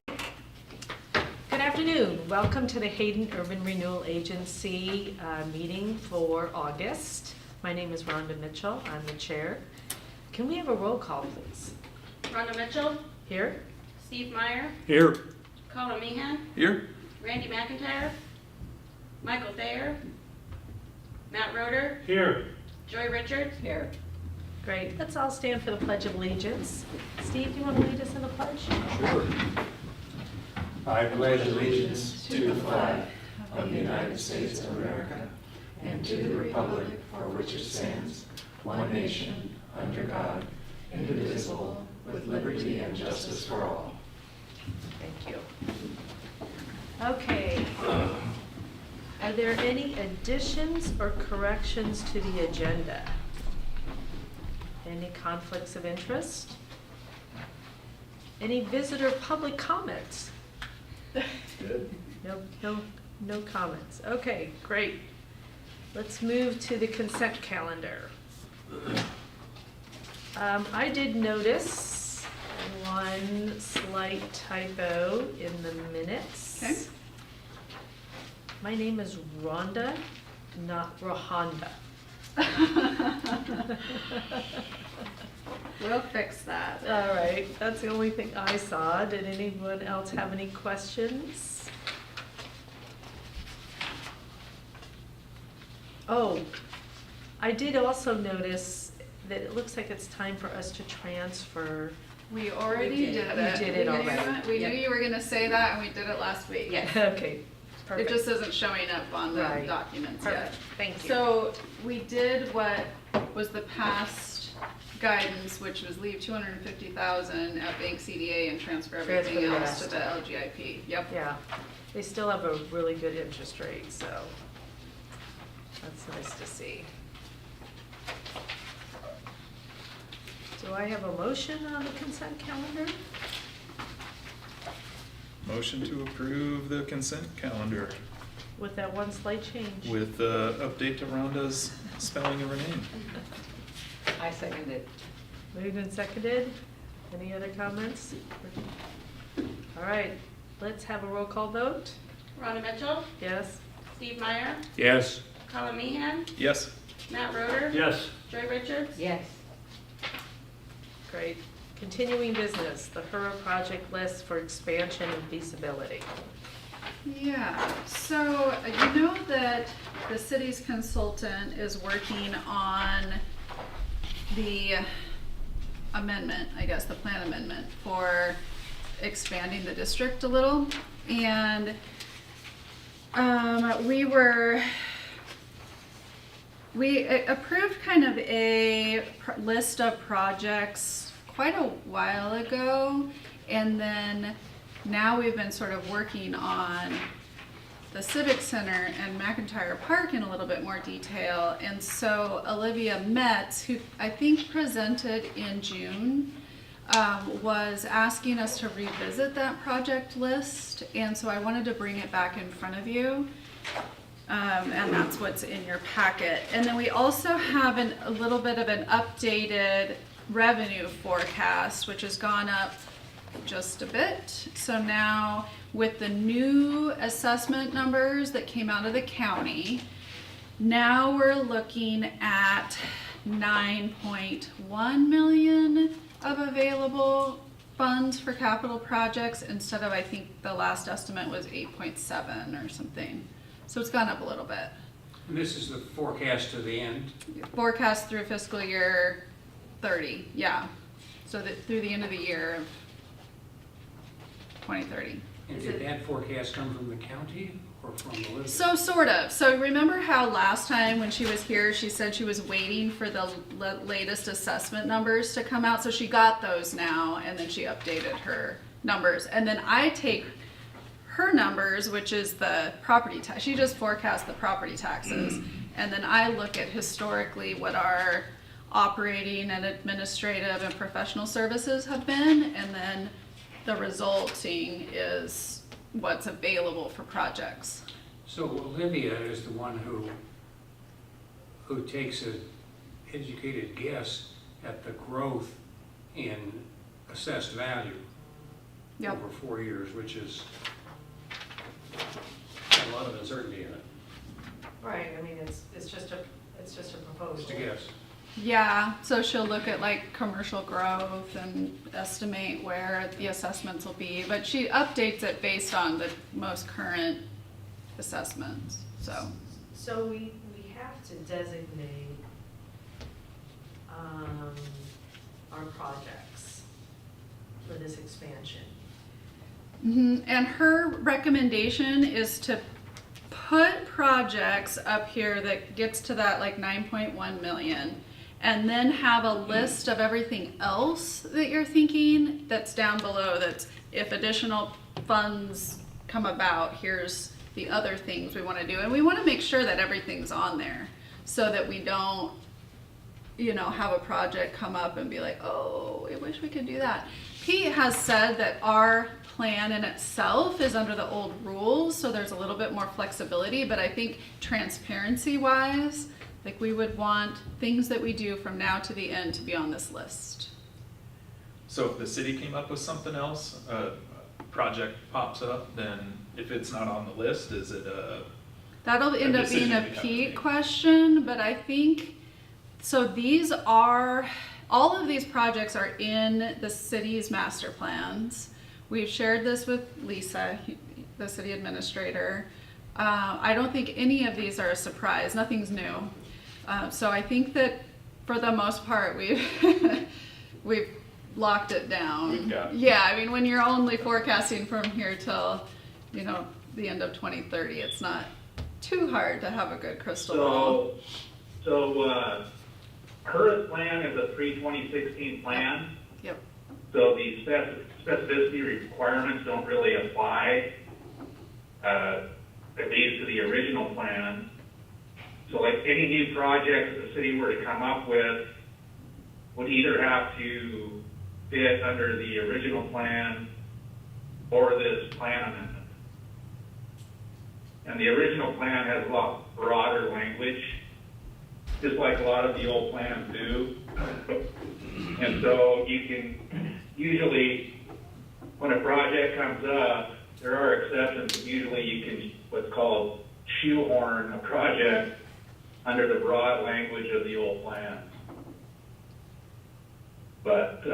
Good afternoon. Welcome to the Hayden Urban Renewal Agency meeting for August. My name is Rhonda Mitchell. I'm the chair. Can we have a roll call, please? Rhonda Mitchell. Here. Steve Meyer. Here. Colin Meehan. Here. Randy McIntyre. Michael Thayer. Matt Roeder. Here. Joy Richards. Here. Great. Let's all stand for the Pledge of Allegiance. Steve, do you want to lead us in the pledge? Sure. I pledge allegiance to the flag of the United States of America and to the republic for which it stands, one nation, under God, indivisible, with liberty and justice for all. Thank you. Okay. Are there any additions or corrections to the agenda? Any conflicts of interest? Any visitor public comments? Good. No comments. Okay, great. Let's move to the consent calendar. I did notice one slight typo in the minutes. Okay. My name is Rhonda, not Rohonda. We'll fix that. All right, that's the only thing I saw. Did anyone else have any questions? Oh, I did also notice that it looks like it's time for us to transfer. We already did it. We did it already. We knew you were gonna say that, and we did it last week. Yeah. Okay, It perfect. just isn't showing up on the Right. documents Perfect, yet. thank you. So we did what was the past guidance, which was leave 250,000 at bank CDA and transfer everything the else rest. to the LGIP. Yep. Yeah, they still have a really good interest rate, so that's nice to see. Do I have a motion on the consent calendar? Motion to approve the consent calendar With that one slight change? with the update to Rhonda's spelling of her name. I second it. Moved and seconded. Any other comments? All right, let's have a roll call vote. Rhonda Mitchell. Yes? Steve Meyer. Yes. Colin Meehan. Yes. Matt Roeder. Yes. Joy Richards. Yes. Great. Continuing business, the HURA project list for expansion and feasibility. Yeah, so you know that the city's consultant is working on the amendment, I guess, the plan amendment for expanding the district a little. And we approved kind of a list of projects quite a while ago, and then now we've been sort of working on the Civic Center and McIntyre Park in a little bit more detail. And so Olivia Metz, who I think presented in June, was asking us to revisit that project list. And so I wanted to bring it back in front of you. And that's what's in your packet. And then we also have a little bit of an updated revenue forecast, which has gone up just a bit. So now with the new assessment numbers that came out of the county, now we're looking at 9.1 million of available funds for capital projects instead of, I think the last estimate was 8.7 or something. So it's gone up a little bit. And this is the forecast to the end. Forecast through fiscal year 30, yeah. So that through the end of the year of 2030. And did that forecast come from the county or from Olivia? So sort of. So remember how last time when she was here, she said she was waiting for the latest assessment numbers to come out. So she got those now, and then she updated her numbers. And then I take her numbers, which is the property tax. She just forecasts the property taxes. And then I look at historically what our operating and administrative and professional services have been, and then the resulting is what's available for projects. So Olivia is the one who takes an educated guess at the growth in assessed value. Yep. over 4 years, which is got a lot of uncertainty in it, Right, I mean, it's just a proposal. just a guess. Yeah, so she'll look at like commercial growth and estimate where the assessments will be, but she updates it based on the most current assessments, so. So we have to designate our projects for this expansion. And her recommendation is to put projects up here that gets to that like 9.1 million, and then have a list of everything else that you're thinking that's down below, that's if additional funds come about, here's the other things we want to do. And we want to make sure that everything's on there so that we don't, you know, have a project come up and be like, oh, I wish we could do that. Pete has said that our plan in itself is under the old rules, so there's a little bit more flexibility, but I think transparency wise, like we would want things that we do from now to the end to be on this list. So if the city came up with something else, a project pops up, then if it's not on the list, is it a? That'll end up being a decision we have to Pete make. question, but I think, so these are, all of these projects are in the city's master plans. We've shared this with Lisa, the city administrator. I don't think any of these are a surprise, nothing's new. So I think that for the most part, we've locked it down. We've got it. Yeah, I mean, when you're only forecasting from here till, you know, the end of 2030, it's not too hard to have a good crystal ball. So, HURA plan is a pre-2016 plan, Yep. so the specificity requirements don't really apply, at least to the original plan. So like any new project that the city were to come up with would either have to fit under the original plan or this plan amendment. And the original plan has a lot broader language, just like a lot of the old plans do. And so you can, usually, when a project comes up, there are exceptions, but usually you can, what's called shoehorn a project under the broad language of the old plan. But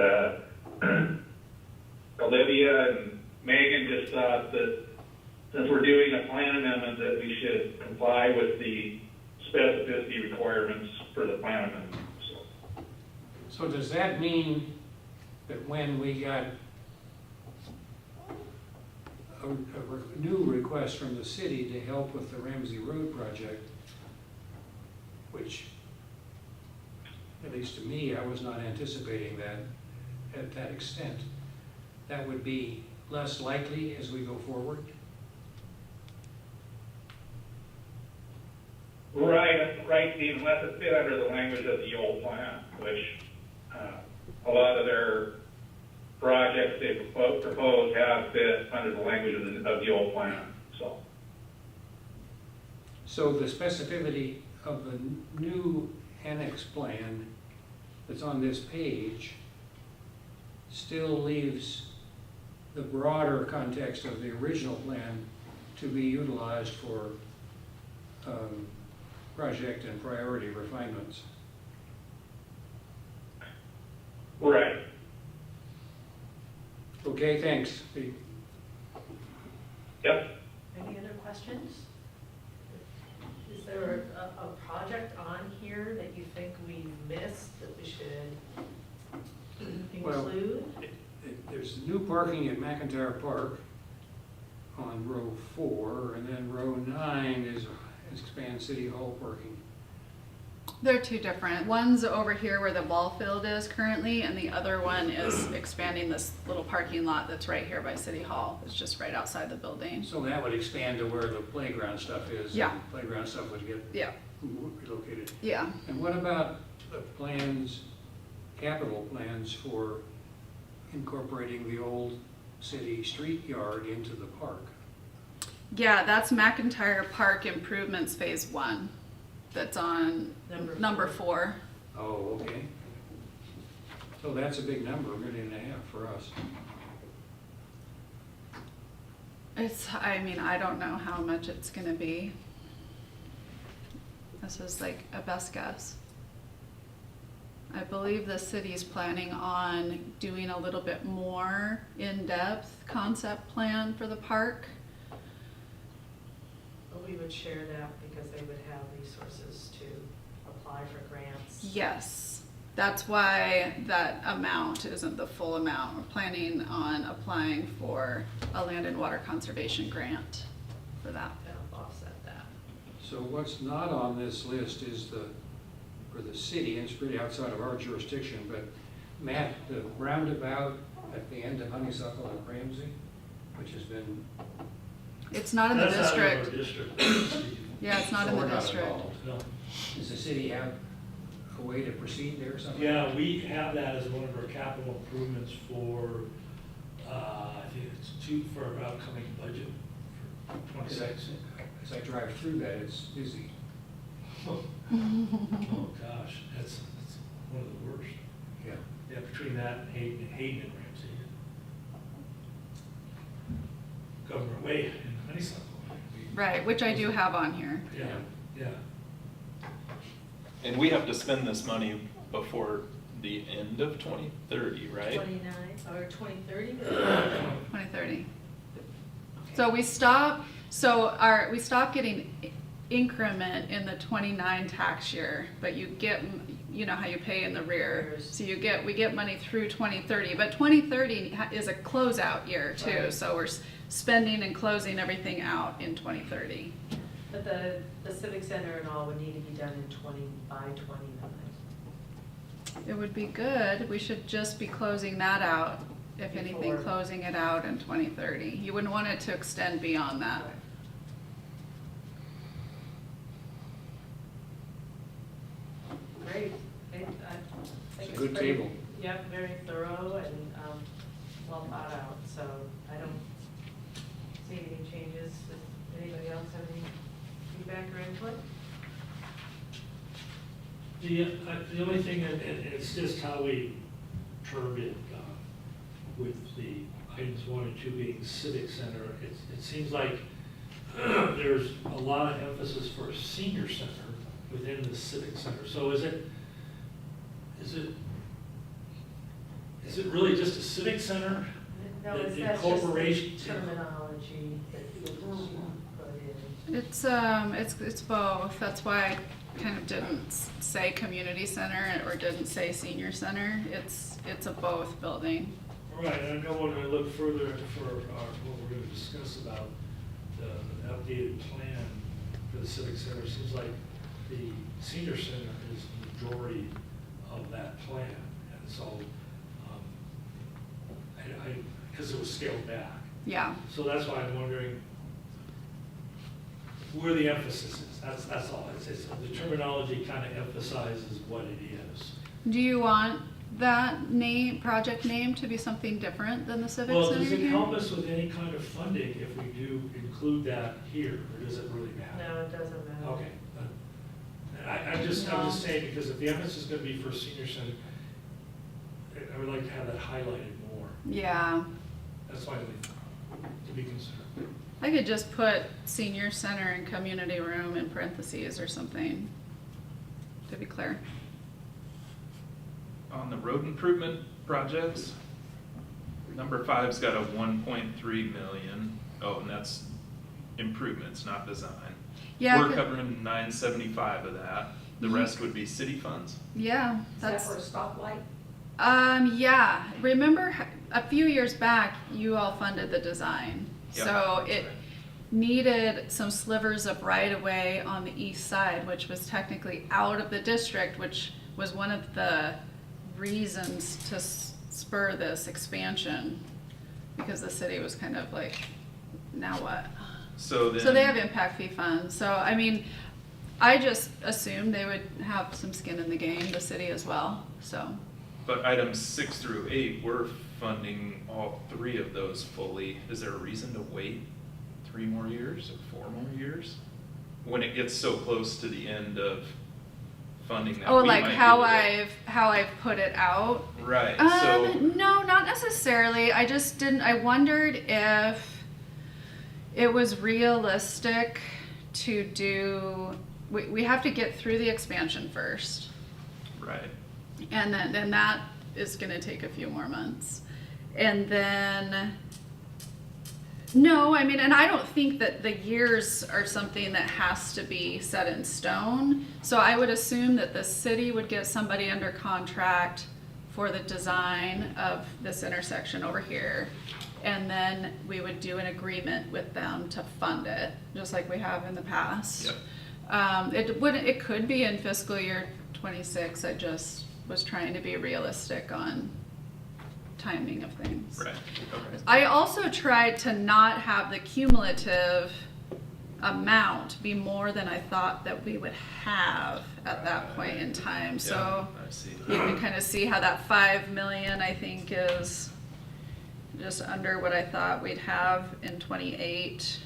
Olivia and Megan just thought that since we're doing a plan amendment, that we should comply with the specificity requirements for the plan amendment. So does that mean that when we got a new request from the city to help with the Ramsey Road project, which, at least to me, I was not anticipating that at that extent, that would be less likely as we go forward? Right, Steve, unless it fit under the language of the old plan, which a lot of their projects they propose have fit under the language of the old plan, so. So the specificity of the new annex plan that's on this page still leaves the broader context of the original plan to be utilized for project and priority refinements. Right. Okay, thanks, Pete. Yep. Any other questions? Is there a project on here that you think we missed that we should Well, include? There's new parking at McIntyre Park on row 4, and then row 9 is expand City Hall parking. They're two different. One's over here where the ball field is currently, and the other one is expanding this little parking lot that's right here by City Hall. It's just right outside the building. So that would expand to where the playground stuff is. Yeah. And playground stuff would get Yeah, relocated. yeah. And what about the plans, capital plans for incorporating the old city street yard into the park? Yeah, that's McIntyre Park Improvements Phase 1. That's on number 4. Oh, okay. So that's a big number, $1.5 million for us. I mean, I don't know how much it's gonna be. This is like a best guess. I believe the city's planning on doing a little bit more in-depth concept plan for the park. But we would share that because they would have resources to apply for grants. Yes, that's why that amount isn't the full amount. We're planning on applying for a land and water conservation grant for that. To help offset that. So what's not on this list is for the city, and it's pretty outside of our jurisdiction, but Matt, the roundabout at the end of Honeysuckle and Ramsey, which has been. It's not in the That's out of our district. district. Yeah, it's not so in the we're not district. involved. No. Does the city have a way to proceed there or something? Yeah, we have that as one of our capital improvements for, I think it's for our upcoming budget for 26. As I drive through that, it's busy. Oh gosh, that's one of the worst. Yeah. Yeah, between that and Hayden and Ramsey. Government Way and Honeysuckle. Right, which I do have on here. Yeah, yeah. And we have to spend this money before the end of 2030, right? 29 or 2030? 2030. So we stop getting increment in the 29 tax year, but you get, you know how you pay in the rear. Years. So we get money through 2030, but 2030 is a closeout year too. Right. So we're spending and closing everything out in 2030. But the Civic Center and all would need to be done by 29. It would be good. We should just be closing that out. If anything, Before. closing it out in 2030. You wouldn't want it to extend beyond that. Great. I think It's a it's good pretty- table. Yep, very thorough and well thought out, so I don't see any changes. Does anybody else have any feedback or input? The only thing, and it's just how we term it with the items 1 and 2 being Civic Center, it seems like there's a lot of emphasis for a senior center within the Civic Center. So is it really just a Civic Center? No, The that's just incorporation- the terminology that you put in. It's both. That's why I kind of didn't say community center or didn't say senior center. It's a both building. Right, and I know when I look further for what we're going to discuss about the updated plan for the Civic Center, it seems like the senior center is the majority of that plan. And so, because it was scaled back. Yeah. So that's why I'm wondering where the emphasis is. That's all. It's the terminology kind of emphasizes what it is. Do you want that project name to be something different than the Civic Well, Center does it here? help us with any kind of funding if we do include that here, or does it really matter? No, it doesn't matter. Okay. I'm just saying, because if the emphasis is going to be for senior center, I would like to have that highlighted more. Yeah. That's why to be considered. I could just put senior center and community room in parentheses or something, to be clear. On the road improvement projects, number 5's got a 1.3 million. Oh, and that's improvements, not design. Yeah. We're covering 975 of that. The rest would be city funds. Yeah, Is that that's. for a stoplight? Yeah, remember a few years back, you all funded the design. Yep, So that's it right. needed some slivers of right-of-way on the east side, which was technically out of the district, which was one of the reasons to spur this expansion, because the city was kind of like, now what? So then. So they have impact fee funds. So, I mean, I just assumed they would have some skin in the game, the city as well, so. But items 6 through 8, we're funding all 3 of those fully. Is there a reason to wait 3 more years or 4 more years? When it gets so close to the end of funding that Oh, we like might be how able I've put it out? to- Right, so. No, not necessarily. I just didn't, I wondered if, it was realistic to do, we have to get through the expansion first. Right. And then that is gonna take a few more months. And then, no, I mean, and I don't think that the years are something that has to be set in stone. So I would assume that the city would get somebody under contract for the design of this intersection over here. And then we would do an agreement with them to fund it, just like we have in the past. Yep. It could be in fiscal year 26. I just was trying to be realistic on timing of things. Right. Okay. I also tried to not have the cumulative amount be more than I thought that we would have at that point in time. So I see. you can kind of see how that 5 million, I think, is just under what I thought we'd have in 28.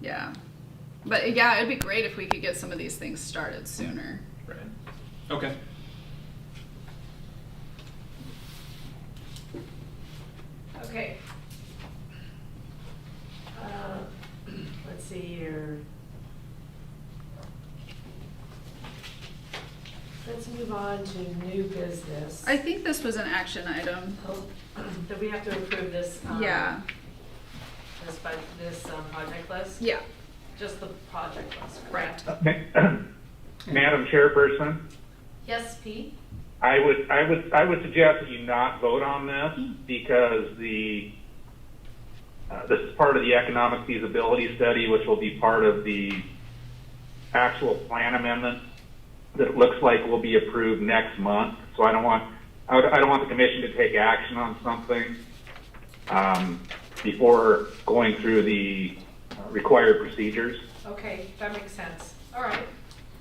Yeah. But yeah, it'd be great if we could get some of these things started sooner. Right. Okay. Okay. Let's see here. Let's move on to new business. I think this was an action item. Oh, do we have to approve this? Yeah. This project list? Yeah. Just the project list, correct? Madam Chairperson, Yes, Pete? I would suggest that you not vote on this because this is part of the economic feasibility study, which will be part of the actual plan amendment that it looks like will be approved next month. So I don't want the commission to take action on something before going through the required procedures. Okay, that makes sense. All right.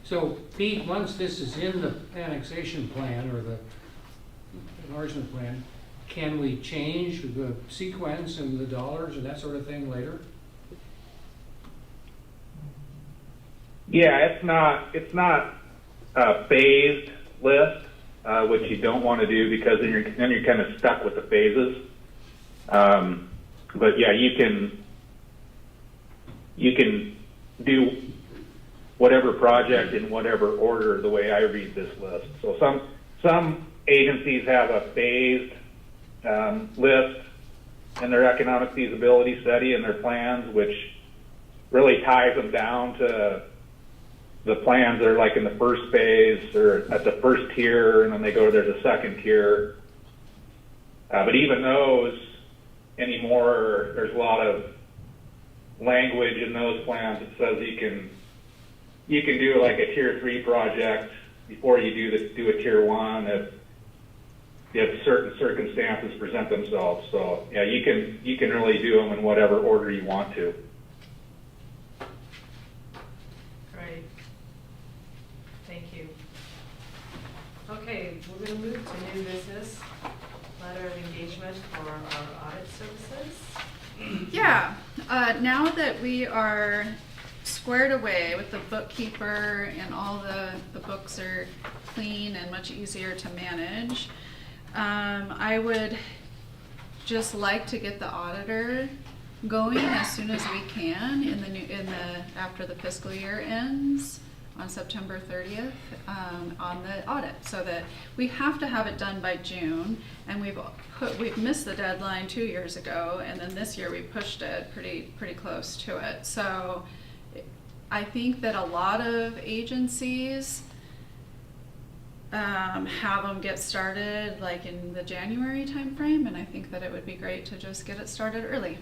So Pete, once this is in the annexation plan or the enlargement plan, can we change the sequence and the dollars and that sort of thing later? Yeah, it's not a phased list, which you don't want to do because then you're kind of stuck with the phases. But yeah, you can do whatever project in whatever order the way I read this list. So some agencies have a phased list in their economic feasibility study and their plans, which really ties them down to the plans that are like in the first phase or at the first tier, and then they go to the second tier. But even those anymore, there's a lot of language in those plans that says you can do like a tier 3 project before you do a tier 1 if certain circumstances present themselves. So yeah, you can really do them in whatever order you want to. Great. Thank you. Okay, we're going to move to new business. Letter of engagement for our audit services. Yeah. Now that we are squared away with the bookkeeper and all the books are clean and much easier to manage, I would just like to get the auditor going as soon as we can after the fiscal year ends on September 30th on the audit, so that we have to have it done by June, and we've missed the deadline 2 years ago, and then this year we pushed it pretty close to it. So I think that a lot of agencies have them get started like in the January timeframe, and I think that it would be great to just get it started early.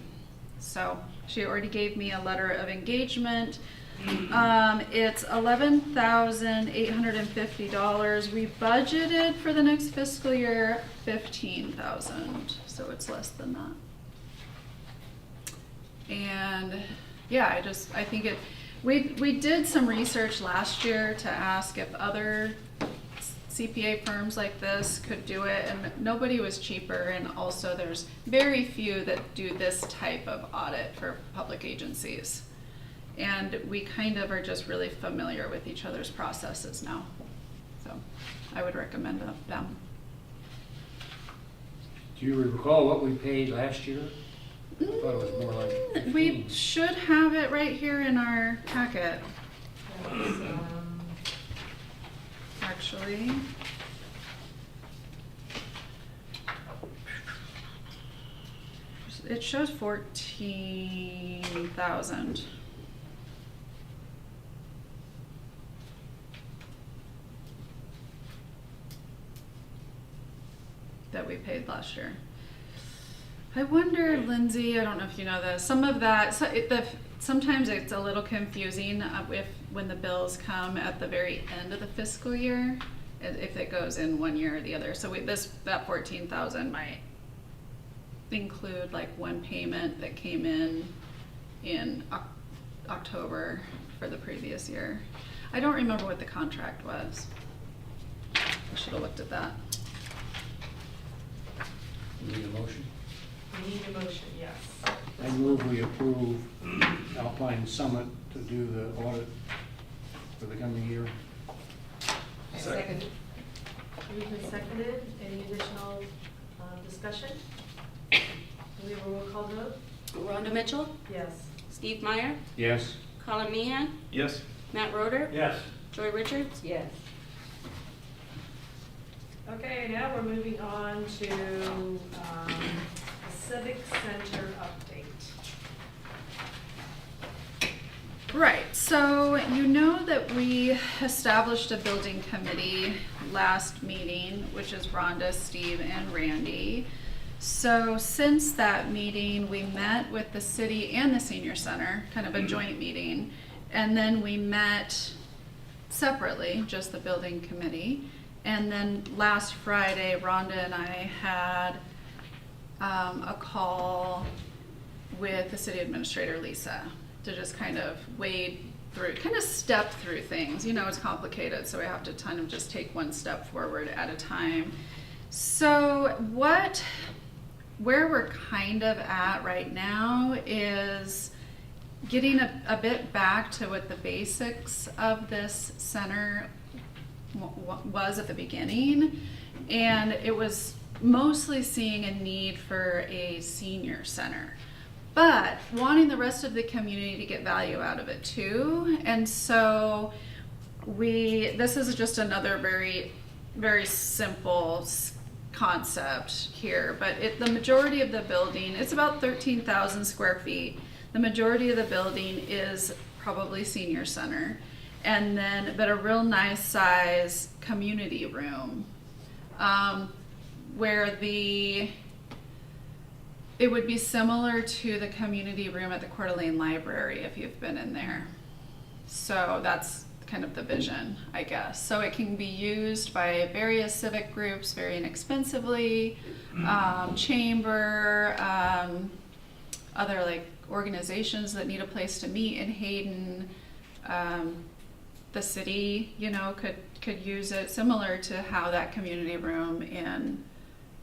So she already gave me a letter of engagement. It's $11,850. We budgeted for the next fiscal year $15,000, so it's less than that. And yeah, I think we did some research last year to ask if other CPA firms like this could do it, and nobody was cheaper, and also there's very few that do this type of audit for public agencies. And we kind of are just really familiar with each other's processes now. So I would recommend them. Do you recall what we paid last year? I thought it was more like 15. We should have it right here in our packet, That's, actually. It shows 14,000. That we paid last year. I wonder, Lindsay, I don't know if you know this, some of that, sometimes it's a little confusing when the bills come at the very end of the fiscal year, if it goes in one year or the other. So that 14,000 might include like one payment that came in October for the previous year. I don't remember what the contract was. I should have looked at that. You need a motion? we need a motion, yes. I move we approve Alpine Summit to do the audit for the coming year. I second. Moved and seconded. Any additional discussion? Do we have a roll call vote? Rhonda Mitchell, Yes. Steve Meyer, Yes? Colin Meehan, Yes. Matt Roder, Yes. Joy Richards. Yes. Okay, now we're moving on to the Civic Center update. Right, so you know that we established a building committee last meeting, which is Rhonda, Steve, and Randy. So since that meeting, we met with the city and the senior center, kind of a joint meeting. And then we met separately, just the building committee. And then last Friday, Rhonda and I had a call with the city administrator, Lisa, to just kind of wade through, kind of step through things. You know, it's complicated, so we have to kind of just take one step forward at a time. So where we're kind of at right now is getting a bit back to what the basics of this center was at the beginning, and it was mostly seeing a need for a senior center, but wanting the rest of the community to get value out of it too. And so this is just another very, very simple concept here, but the majority of the building, it's about 13,000 square feet. The majority of the building is probably senior center, and then but a real nice size community room, where it would be similar to the community room at the Coeur d'Alene Library if you've been in there. So that's kind of the vision, I guess. So it can be used by various civic groups very inexpensively, chamber, other like organizations that need a place to meet in Hayden. The city, you know, could use it similar to how that community room in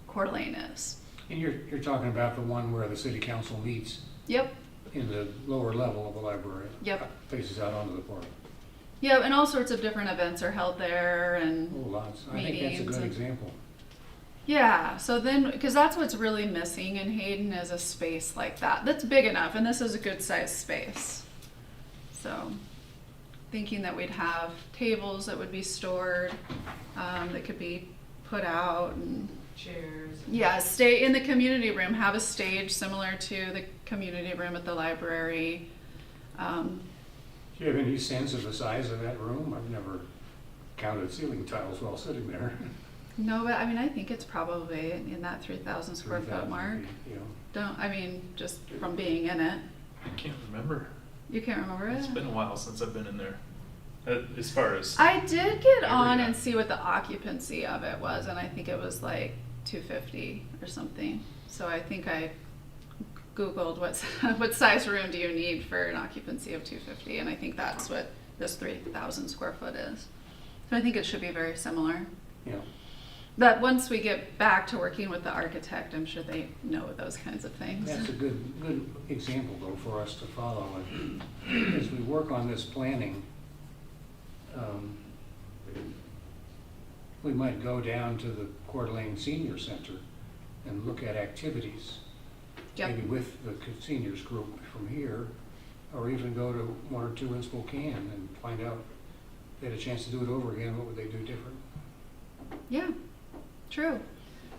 Coeur d'Alene is. And you're talking about the one where the city council meets Yep. in the lower level of the library. Yep. Faces out onto the park. Yeah, and all sorts of different events are held there, and Oh, lots. I think that's a Meetings good and- example. yeah. So then, because that's what's really missing in Hayden is a space like that that's big enough, and this is a good sized space. So, thinking that we'd have tables that would be stored, that could be put out, and Chairs. yeah, stay in the community room, have a stage similar to the community room at the library. Do you have any sense of the size of that room? I've never counted ceiling tiles while sitting there. No, but I mean, I think it's probably in that 3,000 square foot 3,000 mark. feet, yeah. Just from being in it. I can't remember. You can't remember it? It's been a while since I've been in there. As far as I did get on Area. and see what the occupancy of it was, and I think it was like 250 or something. So I think I Googled what size room do you need for an occupancy of 250, and I think that's what this 3,000 square foot is. So I think it should be very similar. Yeah. But once we get back to working with the architect, I'm sure they know those kinds of things. That's a good example though for us to follow. And as we work on this planning, we might go down to the Coeur d'Alene Senior Center and look at activities Yep. maybe with the seniors group from here, or even go to one or two in Spokane and find out if they had a chance to do it over again, what would they do different? Yeah, true.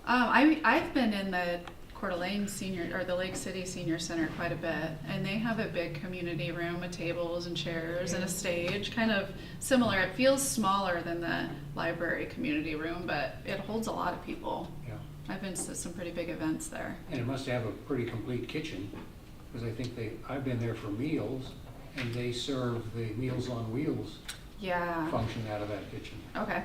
I've been in the Coeur d'Alene Senior, or the Lake City Senior Center quite a bit, and they have a big community room with tables and chairs and a stage, kind of similar. It feels smaller than the library community room, but it holds a lot of people. Yeah. I've been to some pretty big events there. And it must have a pretty complete kitchen, because I think I've been there for meals, and they serve the Meals on Wheels Yeah. function out of that kitchen. Okay.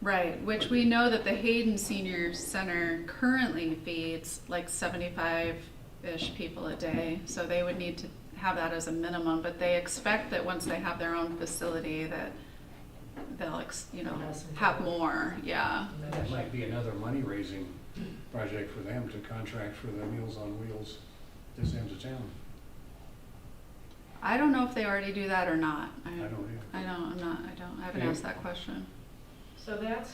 Right, which we know that the Hayden Senior Center currently feeds like 75-ish people a day, so they would need to have that as a minimum, but they expect that once they have their own facility that they'll, have more, yeah. That might be another money-raising project for them to contract for the Meals on Wheels this end of town. I don't know if they already do that or not. I don't either. I haven't Yeah. asked that question. So that's,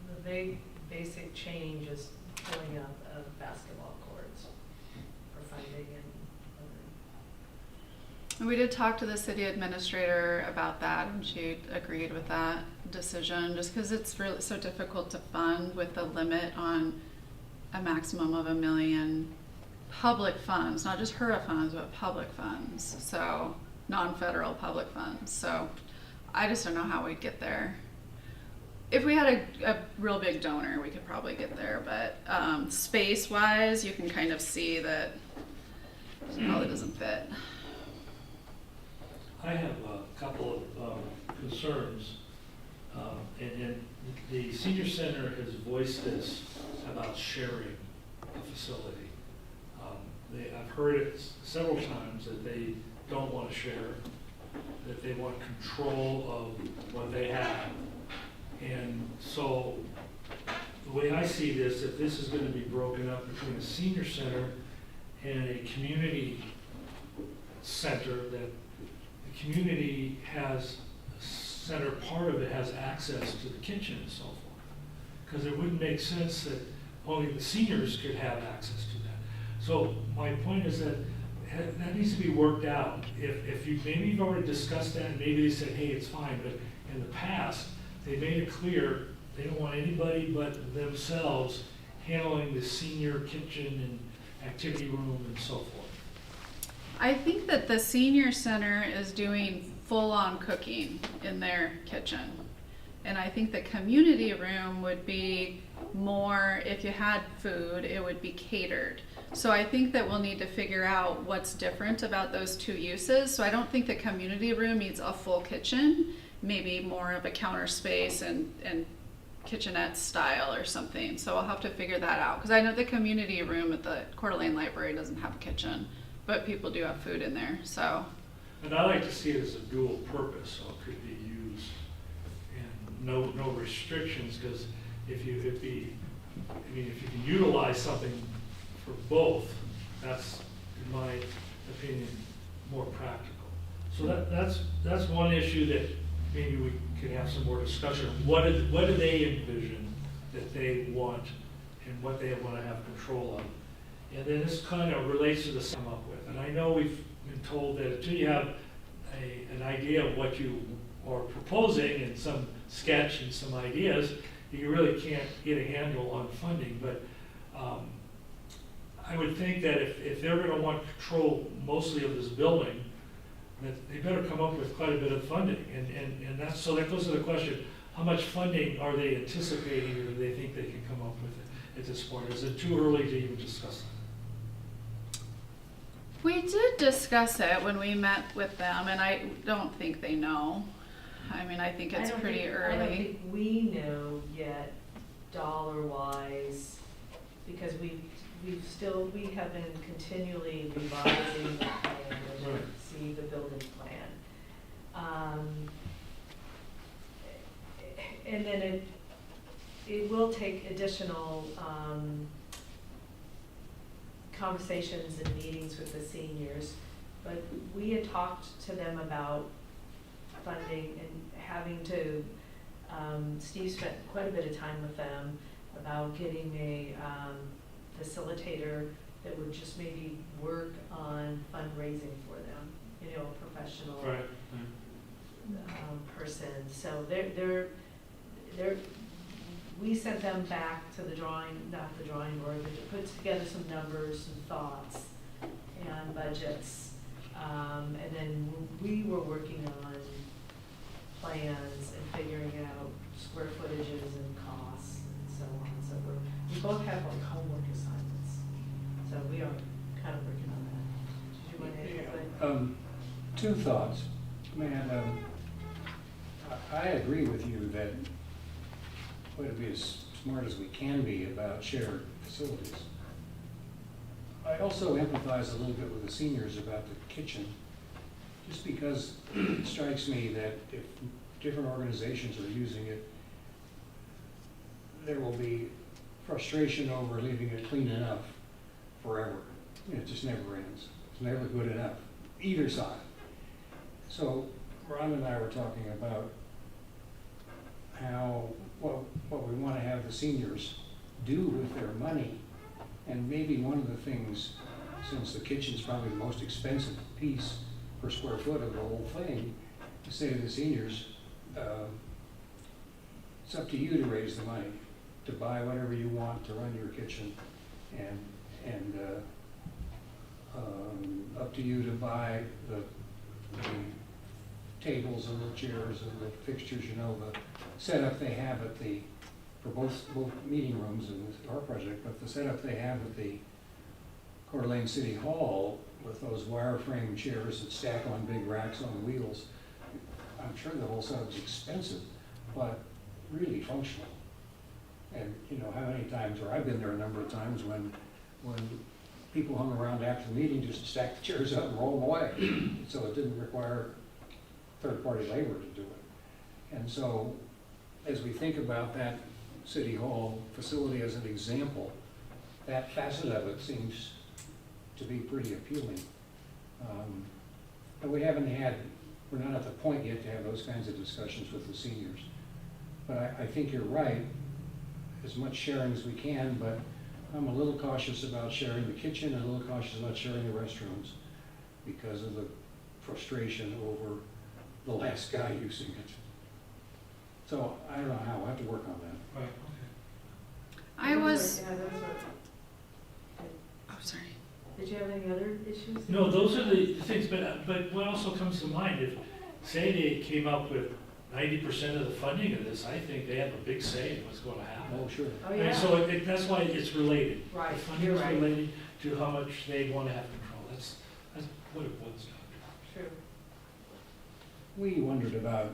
the big basic change is filling up of basketball courts for funding And we did talk to the city administrator about that, and she agreed with that decision, just because it's really so difficult to fund with the limit on a maximum of $1 million public funds, not just HURA funds, but public funds, so non-federal public funds. So I just don't know how we'd get there. If we had a real big donor, we could probably get there, but space-wise, you can kind of see that it probably doesn't fit. I have a couple of concerns, and the senior center has voiced this about sharing a facility. I've heard it several times that they don't want to share, that they want control of what they have. And so the way I see this, if this is going to be broken up between a senior center and a community center, that the community has, center part of it has access to the kitchen and so forth. Because it wouldn't make sense that only the seniors could have access to that. So my point is that that needs to be worked out. If maybe you've already discussed that, and maybe they said, hey, it's fine, but in the past, they made it clear they don't want anybody but themselves handling the senior kitchen and activity room and so forth. I think that the senior center is doing full-on cooking in their kitchen. And I think the community room would be more, if you had food, it would be catered. So I think that we'll need to figure out what's different about those two uses. So I don't think the community room needs a full kitchen, maybe more of a counter space and kitchenette style or something. So I'll have to figure that out. Because I know the community room at the Coeur d'Alene Library doesn't have a kitchen, but people do have food in there, so. And I like to see it as a dual purpose, so it could be used and no restrictions, because if you can utilize something for both, that's, in my opinion, more practical. So that's one issue that maybe we could have some more discussion. What do they envision that they want and what they want to have control of? And then this kind of relates to the sum up with. And I know we've been told that until you have an idea of what you are proposing and some sketch and some ideas, you really can't get a handle on funding. But I would think that if they're going to want control mostly of this building, that they better come up with quite a bit of funding. And that's, so that goes to the question, how much funding are they anticipating, or do they think they can come up with it at this point? Is it too early to even discuss that? We did discuss it when we met with them, and I don't think they know. I mean, I think it's pretty early. I don't think we know yet, dollar-wise, because we have been continually revising the plan as you see the building plan. And then it will take additional conversations and meetings with the seniors, but we had talked to them about funding and having to, Steve spent quite a bit of time with them about getting facilitator that would just maybe work on fundraising for them, you know, a professional Right. person. So we sent them back to the not the drawing board, but to put together some numbers and thoughts and budgets. And then we were working on plans and figuring out square footages and costs and so on. So we both have like homework assignments. So we are kind of working on that. Did you want to add something? Two thoughts. Man, I agree with you that we ought to be as smart as we can be about shared facilities. I also empathize a little bit with the seniors about the kitchen, just because it strikes me that if different organizations are using it, there will be frustration over leaving it clean enough forever. It just never ends. It's never good enough, either side. So Ron and I were talking about what we want to have the seniors do with their money. And maybe one of the things, since the kitchen's probably the most expensive piece per square foot of the whole thing, to say to the seniors, it's up to you to raise the money, to buy whatever you want to run your kitchen, and up to you to buy the tables and the chairs and the fixtures, you know, the setup they have at for both meeting rooms and our project, but the setup they have at the Coeur d'Alene City Hall with those wireframe chairs that stack on big racks on wheels. I'm sure the whole setup's expensive, but really functional. And you know, how many times, or I've been there a number of times when people hung around after the meeting, just stacked the chairs up and rolled them away. So it didn't require third-party labor to do it. And so as we think about that City Hall facility as an example, that facet of it seems to be pretty appealing. But we're not at the point yet to have those kinds of discussions with the seniors. But I think you're right, as much sharing as we can, but I'm a little cautious about sharing the kitchen and a little cautious about sharing the restrooms because of the frustration over the last guy using it. So I don't know how, we'll have to work on that. Right, I was, Yeah, those are. oh, sorry. Did you have any other issues? No, those are the things, but what also comes to mind, if, say they came up with 90% of the funding of this, I think they have a big say in what's going to happen. Oh, sure. Oh, And yeah. so that's why it's related. Right, The funding you're is right. related to how much they want to have control. That's what it boils down to. True. We wondered about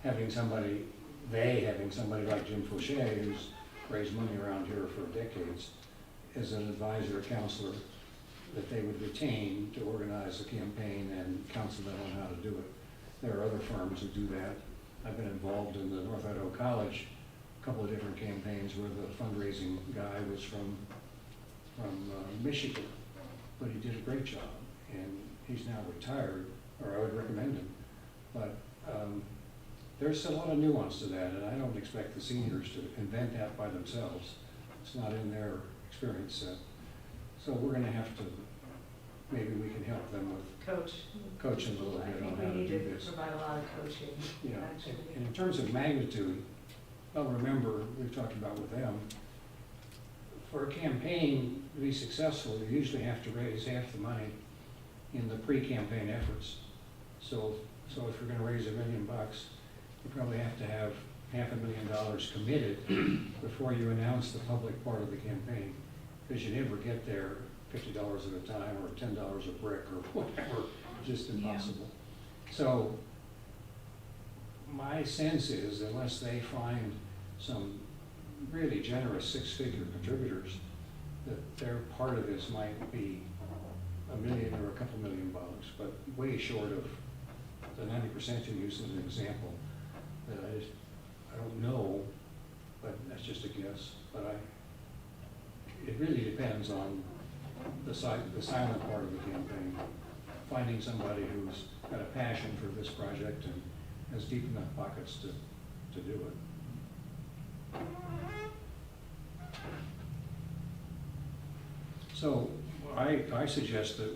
having somebody like Jim Fauché, who's raised money around here for decades, as an advisor, counselor, that they would retain to organize a campaign and counsel them on how to do it. There are other firms who do that. I've been involved in the North Idaho College, a couple of different campaigns where the fundraising guy was from Michigan, but he did a great job, and he's now retired, or I would recommend him. But there's a lot of nuance to that, and I don't expect the seniors to invent that by themselves. It's not in their experience set. So we're going to have to, maybe we can help them with coaching a little bit on how to do this. I think we need to provide a lot of coaching, Yeah, actually. and in terms of magnitude, well, remember, we've talked about with them, for a campaign to be successful, you usually have to raise half the money in the pre-campaign efforts. So if you're going to raise $1 million, you probably have to have $500,000 committed before you announce the public part of the campaign, because you never get there $50 at a time or $10 a brick or whatever, just impossible. So my sense is, unless they find some really generous six-figure contributors, that their part of this might be $1 million or a couple $1 million, but way short of the 90% you use as an example. That I don't know, but that's just a guess. But it really depends on the silent part of the campaign. Finding somebody who's got a passion for this project and has deep enough pockets to do it. So I suggest that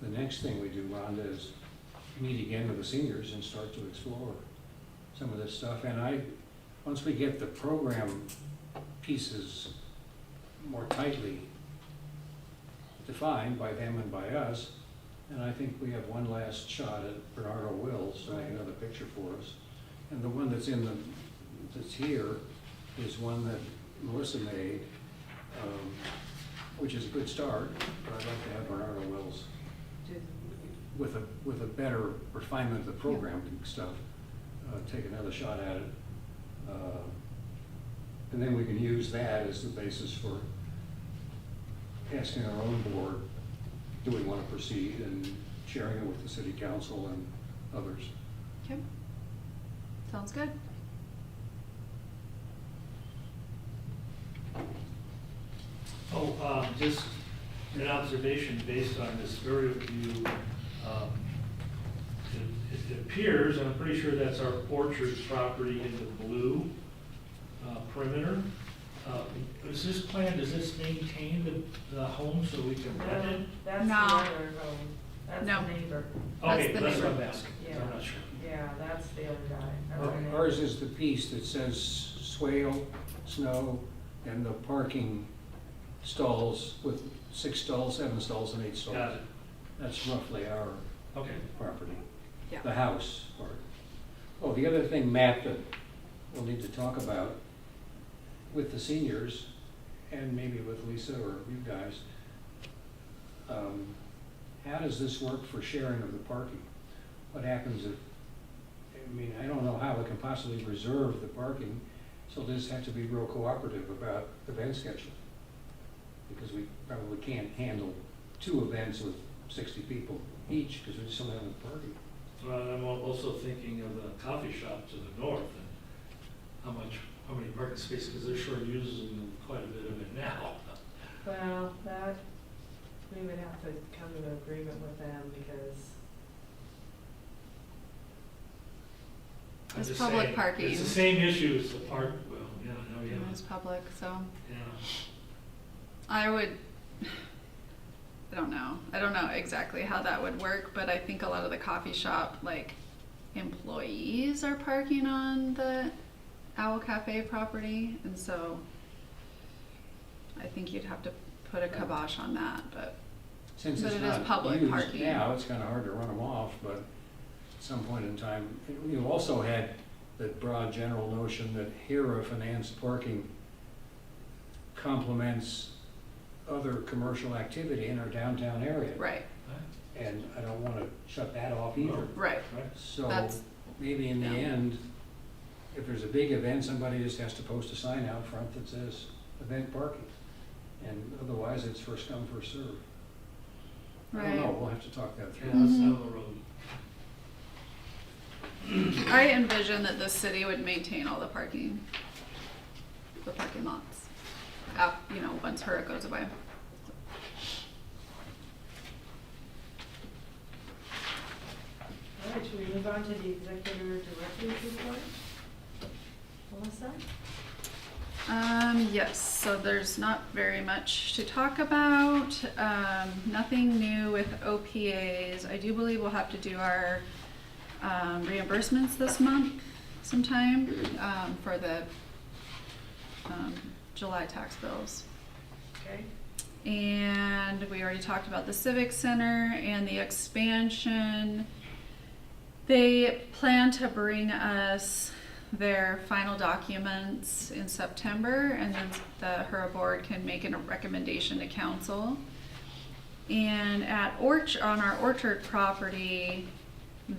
the next thing we do, Rhonda, is meet again with the seniors and start to explore some of this stuff. And once we get the program pieces more tightly defined by them and by us, and I think we have one last shot at Bernardo Wills to make another picture for us. And the one that's that's here is one that Melissa made, which is a good start, but I'd like to have Bernardo Wills with a better refinement of the program stuff, take another shot at it. And then we can use that as the basis for asking our own board, do we want to proceed, and sharing it with the city council and others. Okay. Sounds good. Just an observation based on this very review. It appears, and I'm pretty sure that's our orchard property in the blue perimeter. Is this plan, does this maintain the home so we can rent it? That's the No. other home. That's No. the neighbor. Okay, the that's what neighbor. I'm asking, Yeah. I'm not sure. Yeah, that's the other guy. That's the neighbor. Ours is the piece that says swale, snow, and the parking stalls with 6 stalls, 7 stalls, and 8 stalls. Got it, That's roughly our okay. property. Yeah. The house part. Oh, the other thing, Matt, that we'll need to talk about with the seniors, and maybe with Lisa or you guys, how does this work for sharing of the parking? What happens if, I mean, I don't know how we can possibly reserve the parking, so this has to be real cooperative about event schedule. Because we probably can't handle 2 events with 60 people each, because we just don't have enough parking. Well, I'm also thinking of the coffee shop to the north, and how many parking spaces, because they're sure using quite a bit of it now. Well, that, we would have to come to an agreement with them because I'm It's just public saying, parking. It's the same issue as the park, well, yeah, no, yeah. It's public, so Yeah. I don't know. I don't know exactly how that would work, but I think a lot of the coffee shop, like, employees are parking on the Owl Cafe property, and so I think you'd have to put a kibosh on that, but Since But it's it is not public used parking. now, it's kind of hard to run them off, but at some point in time, you also had the broad general notion that HURA financed parking complements other commercial activity in our downtown area. right, And I don't want to shut that off either. right. Right. So That's- maybe in the yeah. end, if there's a big event, somebody just has to post a sign out front that says event parking. And otherwise, it's first come, first served. I don't know, Right. we'll have to talk that Yeah, through. that's Mhm. down the road. I envision that the city would maintain all the parking lots, once HURA goes away. All right, should we move on to the executive director's report? Melissa? Yes, so there's not very much to talk about. Nothing new with OPAs. I do believe we'll have to do our reimbursements this month sometime for the July tax bills. Okay. And we already talked about the Civic Center and the expansion. They plan to bring us their final documents in September, and then the HURA board can make a recommendation to council. And on our orchard property,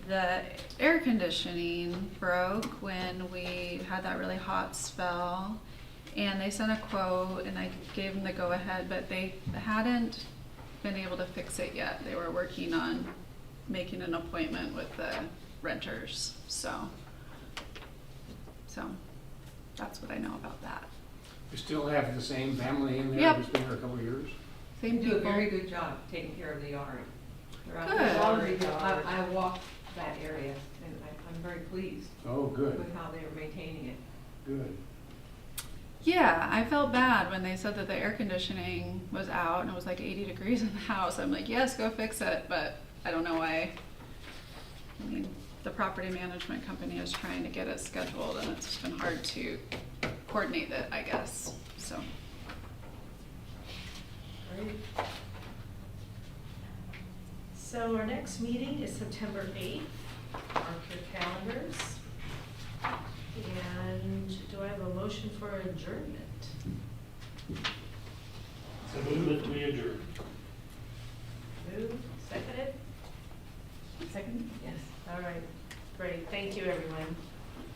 the air conditioning broke when we had that really hot spell. And they sent a quote, and I gave them the go-ahead, but they hadn't been able to fix it yet. They were working on making an appointment with the renters, so that's what I know about that. You still have the same family in there Yep. who's been there a couple of years? They Same do a people. very good job taking care of the yard. They're out Good. there Laundry walking. yard. I walked that area, and I'm very pleased Oh, good, with how they are maintaining it. good. Yeah, I felt bad when they said that the air conditioning was out and it was like 80 degrees in the house. I'm like, yes, go fix it, but I don't know why. I mean, the property management company is trying to get it scheduled and it's just been hard to coordinate it, I guess, so. Great. So our next meeting is September 8th. Mark your calendars. And do I have a motion for adjournment? So move it, we adjourn.